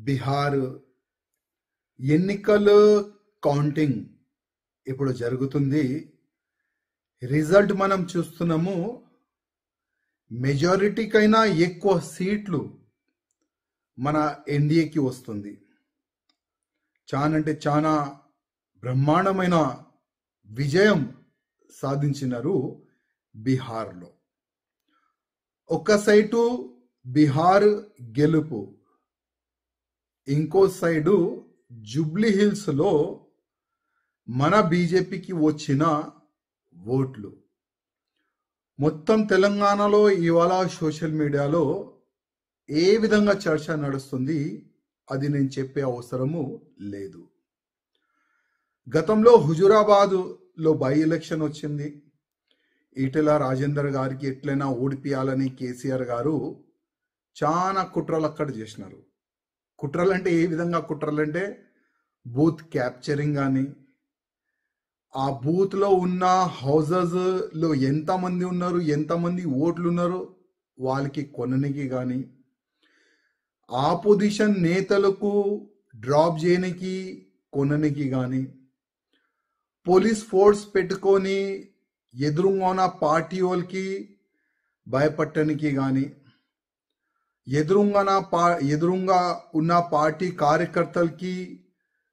బీహార్ ఎన్నికల కౌంటింగ్ ఇప్పుడు జరుగుతుంది. రిజల్ట్ మనం చూస్తున్నాము. మెజారిటీకైనా ఎక్కువ సీట్లు మన ఎన్డీఏకి వస్తుంది. చాలా అంటే చాలా బ్రహ్మాండమైన విజయం సాధించినారు బీహార్లో. ఒక సైటు బీహార్ గెలుపు, ఇంకో సైడు జూబ్లీ హిల్స్ లో మన బీజేపీకి వచ్చిన ఓట్లు. మొత్తం తెలంగాణలో ఇవాళ సోషల్ మీడియాలో ఏ విధంగా చర్చ నడుస్తుంది అది నేను చెప్పే అవసరము లేదు. గతంలో హుజూరాబాద్ లో బై ఎలక్షన్ వచ్చింది. ఈటెల రాజేందర్ గారికి ఎట్లయినా ఓడిపియాలని కేసీఆర్ గారు చాలా కుట్రలు అక్కడ చేసినారు. కుట్రలు అంటే ఏ విధంగా కుట్రలు అంటే బూత్ క్యాప్చరింగ్ కానీ, ఆ బూత్ లో ఉన్న హౌజెస్ లో ఎంతమంది ఉన్నారు, ఎంతమంది ఓట్లు ఉన్నారు వాళ్ళకి కొననికి కానీ, ఆపోజిషన్ నేతలకు డ్రాప్ చేయడానికి కొననికి కానీ, పోలీస్ ఫోర్స్ పెట్టుకొని ఎదురుగా ఉన్న పార్టీ వాళ్ళకి భయపట్టడానికి కానీ, ఎదురుగా ఉన్న పార్టీ కార్యకర్తలకి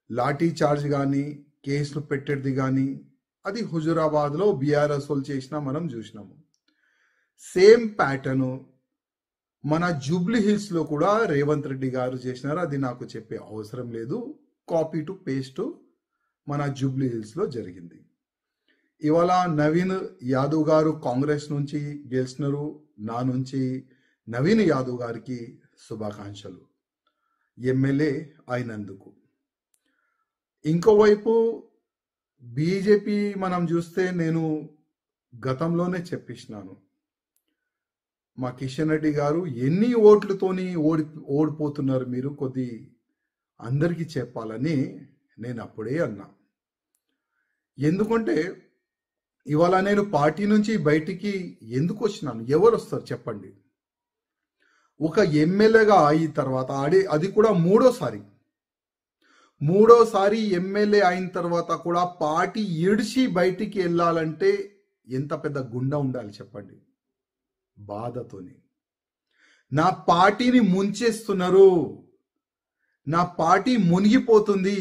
లాఠీ చార్జ్ కానీ, కేసులు పెట్టేది కానీ, అది హుజూరాబాద్లో బీఆర్ఎస్ వాళ్ళు చేసినా మనం చూసినాము. సేమ్ ప్యాటర్న్ మన జూబ్లీ హిల్స్ లో కూడా రేవంత్ రెడ్డి గారు చేసినారు. అది నాకు చెప్పే అవసరం లేదు. కాపీ టు పేస్ట్ మన జూబ్లీ హిల్స్ లో జరిగింది. ఇవాళ నవీన్ యాదవ్ గారు కాంగ్రెస్ నుంచి గెలిచినారు. నా నుంచి నవీన్ యాదవ్ గారికి శుభాకాంక్షలు ఎమ్మెల్యే అయినందుకు. ఇంకోవైపు బీజేపీ మనం చూస్తే నేను గతంలోనే చెప్పిస్తున్నాను, మా కిషన్ రెడ్డి గారు ఎన్ని ఓట్లతోని ఓడిపోతున్నారు మీరు కొద్ది అందరికీ చెప్పాలని నేను అప్పుడే అన్నా. ఎందుకంటే ఇవాళ నేను పార్టీ నుంచి బయటికి ఎందుకు వచ్చినాను, ఎవరు వస్తారు చెప్పండి. ఒక ఎమ్మెల్యేగా అయిన తర్వాత అది కూడా మూడోసారి ఎమ్మెల్యే అయిన తర్వాత కూడా పార్టీ ఇడిచి బయటికి వెళ్ళాలంటే ఎంత పెద్ద గుండె ఉండాలి చెప్పండి. బాధతోని నా పార్టీని ముంచేస్తున్నారు, నా పార్టీ మునిగిపోతుంది,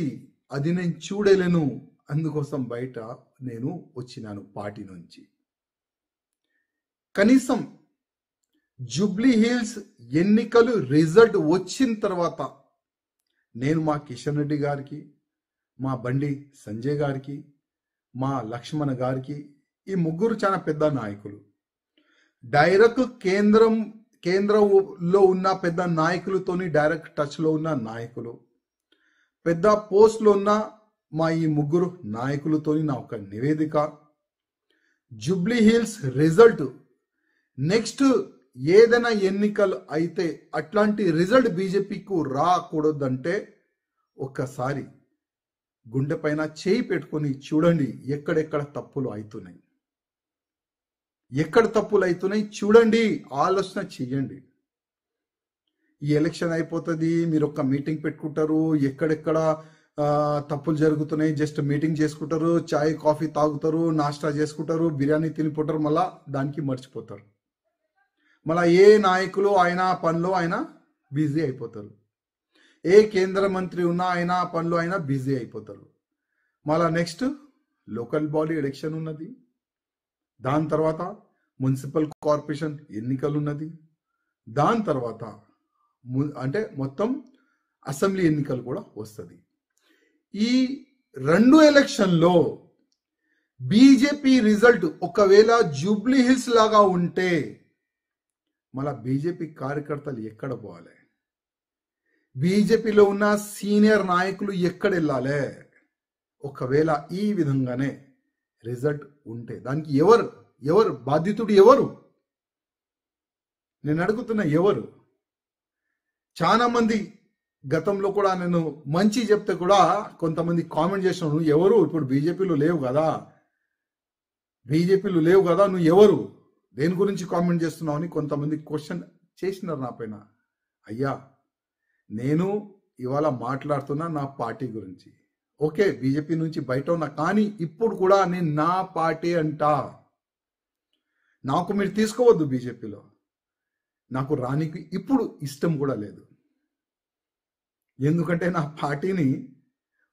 అది నేను చూడలేను, అందుకోసం బయట నేను వచ్చినాను పార్టీ నుంచి. కనీసం జూబ్లీ హిల్స్ ఎన్నికలు రిజల్ట్ వచ్చిన తర్వాత నేను మా కిషన్ రెడ్డి గారికి, మా బండి సంజయ్ గారికి, మా లక్ష్మణ్ గారికి, ఈ ముగ్గురు చాలా పెద్ద నాయకులు, డైరెక్ట్ కేంద్రంలో ఉన్న పెద్ద నాయకులతోని డైరెక్ట్ టచ్ లో ఉన్న నాయకులు, పెద్ద పోస్ట్ లో ఉన్న మా ఈ ముగ్గురు నాయకులతోని నా ఒక నివేదిక. జూబ్లీ హిల్స్ రిజల్ట్ నెక్స్ట్ ఏదైనా ఎన్నికలు అయితే అట్లాంటి రిజల్ట్ బీజేపీకు రాకూడదంటే ఒక్కసారి గుండె పైన చేయి పెట్టుకొని చూడండి ఎక్కడెక్కడ తప్పులు అవుతున్నాయి, ఎక్కడ తప్పులు అవుతున్నాయి చూడండి, ఆలోచన చెయ్యండి. ఈ ఎలక్షన్ అయిపోతుంది, మీరు ఒక మీటింగ్ పెట్టుకుంటారు, ఎక్కడెక్కడ తప్పులు జరుగుతున్నాయి జస్ట్ మీటింగ్ చేసుకుంటారు, చాయ్ కాఫీ తాగుతారు, నాష్టా చేసుకుంటారు, బిర్యానీ తినిపోతారు, మళ్ళా దానికి మర్చిపోతారు. మళ్ళా ఏ నాయకులు ఆయన పనిలో ఆయన బిజీ అయిపోతారు, ఏ కేంద్ర మంత్రి ఉన్నా ఆయన పనిలో ఆయన బిజీ అయిపోతారు. మళ్ళా నెక్స్ట్ లోకల్ బాడీ ఎలక్షన్ ఉన్నది, దాని తర్వాత మున్సిపల్ కార్పొరేషన్ ఎన్నికలు ఉన్నది, దాని తర్వాత అంటే మొత్తం అసెంబ్లీ ఎన్నికలు కూడా వస్తుంది. ఈ 2 ఎలక్షన్లో బీజేపీ రిజల్ట్ ఒకవేళ జూబ్లీ హిల్స్ లాగా ఉంటే మళ్ళా బీజేపీ కార్యకర్తలు ఎక్కడ పోవాలి, బీజేపీలో ఉన్న సీనియర్ నాయకులు ఎక్కడ వెళ్ళాలి? ఒకవేళ ఈ విధంగానే రిజల్ట్ ఉంటే దానికి ఎవరు బాధితుడు? ఎవరు? నేను అడుగుతున్నా ఎవరు? చాలా మంది గతంలో కూడా నేను మంచి చెప్తే కూడా కొంతమంది కామెంట్ చేసినాను, నువ్వు ఎవరు, ఇప్పుడు బీజేపీలో లేవు కదా నువ్వు ఎవరు, దేని గురించి కామెంట్ చేస్తున్నావు అని కొంతమంది క్వశ్చన్ చేసినారు నా పైన. అయ్యా, నేను ఇవాళ మాట్లాడుతున్నా నా పార్టీ గురించి. ఓకే, బీజేపీ నుంచి బయట ఉన్నా, కానీ ఇప్పుడు కూడా నేను నా పార్టీ అంటా. నాకు మీరు తీసుకోవద్దు బీజేపీలో, నాకు రానికి ఇప్పుడు ఇష్టం కూడా లేదు. ఎందుకంటే నా పార్టీని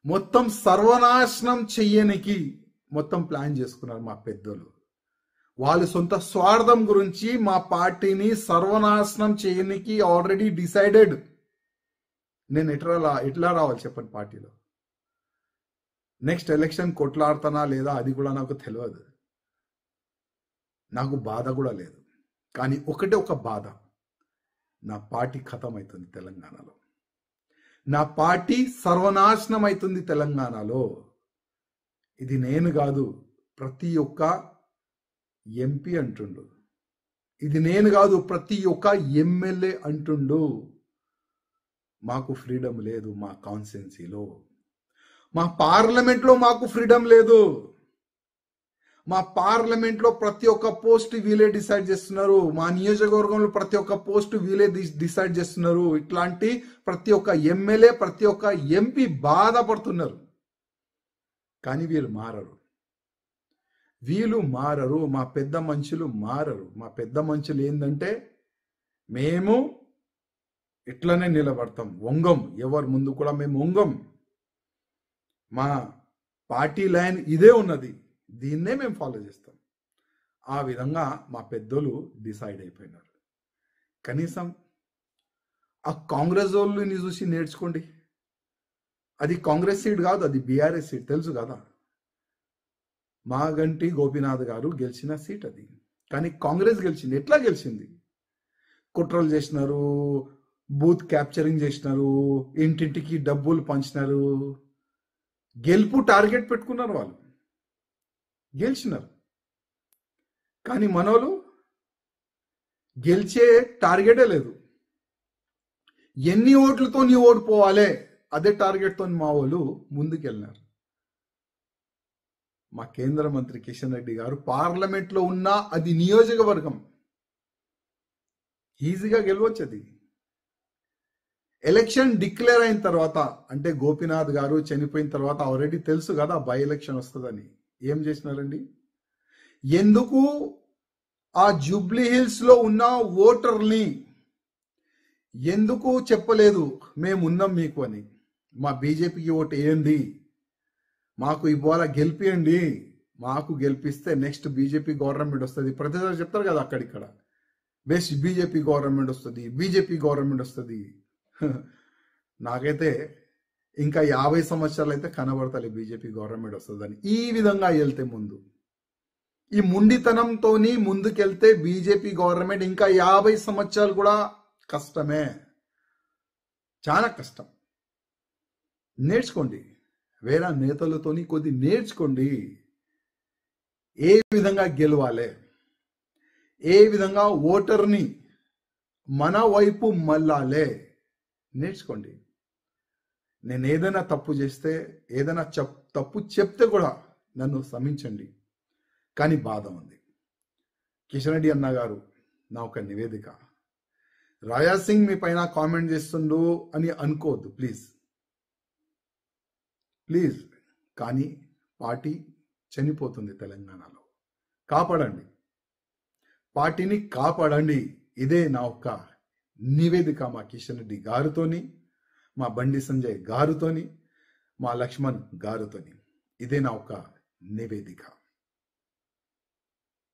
మొత్తం సర్వనాశనం చెయ్యనికి మొత్తం ప్లాన్ చేసుకున్నారు మా పెద్దలు. వాళ్ళు సొంత స్వార్థం గురించి మా పార్టీని సర్వనాశనం చేయనికి ఆల్రెడీ డిసైడెడ్. నేను ఎట్లా రావాలి చెప్పండి పార్టీలో? నెక్స్ట్ ఎలక్షన్ కొట్లాడుతానా లేదా అది కూడా నాకు తెలియదు, నాకు బాధ కూడా లేదు. కానీ ఒకటే ఒక బాధ, నా పార్టీ ఖతం అవుతుంది తెలంగాణలో, నా పార్టీ సర్వనాశనం అవుతుంది తెలంగాణలో. ఇది నేను కాదు, ప్రతి ఒక్క ఎంపీ అంటుండు. ఇది నేను కాదు, ప్రతి ఒక్క ఎమ్మెల్యే అంటుండు. మాకు ఫ్రీడమ్ లేదు మా కాన్స్టిట్యున్సీలో, మా పార్లమెంట్లో మాకు ఫ్రీడమ్ లేదు. మా పార్లమెంట్లో ప్రతి ఒక్క పోస్ట్ వీలే డిసైడ్ చేస్తున్నారు, మా నియోజకవర్గంలో ప్రతి ఒక్క పోస్ట్ వీలే డిసైడ్ చేస్తున్నారు. ఇట్లాంటి ప్రతి ఒక్క ఎమ్మెల్యే, ప్రతి ఒక్క ఎంపీ బాధపడుతున్నారు. కానీ వీళ్ళు మారరు, వీళ్ళు మారరు, మా పెద్ద మనుషులు మారరు. మా పెద్ద మనుషులు ఏంటంటే మేము ఇట్లనే నిలబడతాం, వంగం, ఎవరు ముందు కూడా మేము వంగం. మా పార్టీ లైన్ ఇదే ఉన్నది, దీన్నే మేము ఫాలో చేస్తాం. ఆ విధంగా మా పెద్దలు డిసైడ్ అయిపోయినారు. కనీసం ఆ కాంగ్రెస్ వాళ్ళని చూసి నేర్చుకోండి. అది కాంగ్రెస్ సీట్ కాదు, అది బీఆర్ఎస్ సీట్, తెలుసు కదా. మాగంటి గోపీనాథ్ గారు గెలిచిన సీట్ అది, కానీ కాంగ్రెస్ గెలిచింది. ఎట్లా గెలిచింది? కుట్రలు చేసినారు, బూత్ క్యాప్చరింగ్ చేసినారు, ఇంటింటికి డబ్బులు పంచినారు, గెలుపు టార్గెట్ పెట్టుకున్నారు, వాళ్ళు గెలిచినారు. కానీ మనోళ్ళు గెలిచే టార్గెటే లేదు. ఎన్ని ఓట్లతో నీ ఓడిపోవాలి అదే టార్గెట్తో మా వాళ్ళు ముందుకెళ్ళినారు. మా కేంద్ర మంత్రి కిషన్ రెడ్డి గారు పార్లమెంట్లో ఉన్న అది నియోజకవర్గం ఈజీగా గెలవచ్చు. అది ఎలక్షన్ డిక్లేర్ అయిన తర్వాత, అంటే గోపీనాథ్ గారు చనిపోయిన తర్వాత ఆల్రెడీ తెలుసు కదా బై ఎలక్షన్ వస్తుందని. ఏం చేసినారండి? ఎందుకు ఆ జూబ్లీ హిల్స్ లో ఉన్న ఓటర్ని ఎందుకు చెప్పలేదు మేము ఉన్నాం మీకు అని? మా బీజేపీకి ఓటు వేయండి, మాకు ఇవాళ గెలిపియండి, మాకు గెలిపిస్తే నెక్స్ట్ బీజేపీ గవర్నమెంట్ వస్తుంది. ప్రతిసారి చెప్తారు కదా అక్కడిక్కడ, బెస్ట్ బీజేపీ గవర్నమెంట్ వస్తుంది, బీజేపీ గవర్నమెంట్ వస్తుంది. నాకైతే ఇంకా 50 సంవత్సరాలు అయితే కనబడతాయి బీజేపీ గవర్నమెంట్ వస్తుందని. ఈ విధంగా వెళ్తే ముందు, ఈ ముండితనంతో ముందుకెళ్తే బీజేపీ గవర్నమెంట్ ఇంకా 50 సంవత్సరాలు కూడా కష్టమే, చాలా కష్టం. నేర్చుకోండి, వేరే నేతలతోని కొద్ది నేర్చుకోండి. ఏ విధంగా గెలవాలి, ఏ విధంగా ఓటర్ని మన వైపు మళ్ళాలే నేర్చుకోండి. నేను ఏదైనా తప్పు చేస్తే, ఏదైనా తప్పు చెప్తే కూడా నన్ను క్షమించండి, కానీ బాధ ఉంది. కిషన్ రెడ్డి అన్న గారు, నా ఒక నివేదిక, రాజా సింగ్ మీ పైన కామెంట్ చేస్తుండు అని అనుకోవద్దు ప్లీజ్ ప్లీజ్. కానీ పార్టీ చనిపోతుంది తెలంగాణలో, కాపాడండి, పార్టీని కాపాడండి. ఇదే నా ఒక్క నివేదిక మా కిషన్ రెడ్డి గారితోని, మా బండి సంజయ్ గారితోని, మా లక్ష్మణ్ గారితోని. ఇదే నా ఒక నివేదిక.